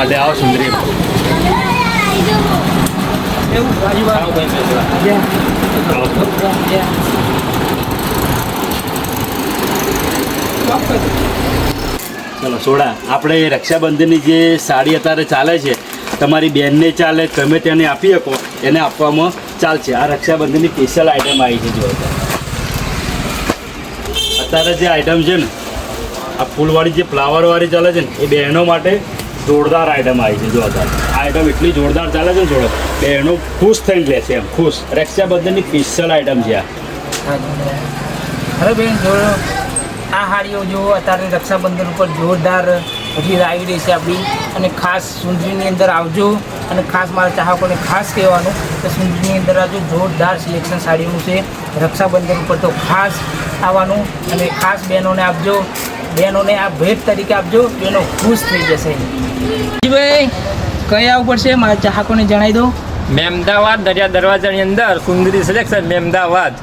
માટે આવો સુંદરી ચલો સોડા આપણે રક્ષાબંધનની જે સાડી અત્યારે ચાલે છે તમારી બેનને ચાલે તમે તેને આપી શકો એને આપવામાં ચાલશે. આ રક્ષાબંધનની સ્પેશિયલ આઈટમ આવી છે. જો અત્યારે જે આઈટમ છે ને આ ફૂલવાળી જે ફ્લાવરવાળી ચાલે છે ને એ બહેનો માટે જોરદાર આઈટમ આવી છે. જો અત્યારે આ આઈટમ એટલી જોરદાર ચાલે છે ને થોડો બહેનો ખુશ થઈને લેશે એમ ખુશ. રક્ષાબંધનની સ્પેશિયલ આઈટમ છે આ. હવે બેન જો આ હાડીઓ જો અત્યારે રક્ષાબંધન ઉપર જોરદાર રીલ આવી રહી છે આપણી. અને ખાસ સુંદરીની અંદર આવજો. અને ખાસ મારા ચાહકોને ખાસ કહેવાનું કે સુંદરીની અંદર આવજો. જોરદાર સિલેક્શન સાડીઓનું છે. રક્ષાબંધન ઉપર તો ખાસ આવવાનું. અને ખાસ બહેનોને આપજો. બહેનોને આ ભેટ તરીકે આપજો. બહેનો ખુશ થઈ જશે. ભાઈ કયા ઉપર છે મારા ચાહકોને જણાવી દો. મહેમદાવાદ દરિયા દરવાજાની અંદર સુંદરી સિલેક્શન મહેમદાવાદ.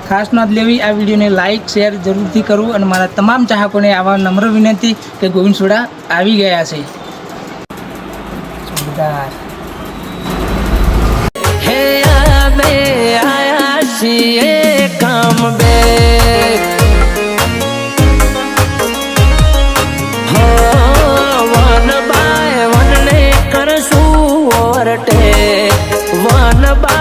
ખાસ નોંધ લેવી. આ વિડીયોને લાઇક શેર જરૂરથી કરવું. અને મારા તમામ ચાહકોને આવા નમ્ર વિનંતી કે ગોવિંદ સોડા આવી ગયા છે. હે અમે આયા છીએ કામ બે વન બાય વન ને કરશું ઓરટે વન બાય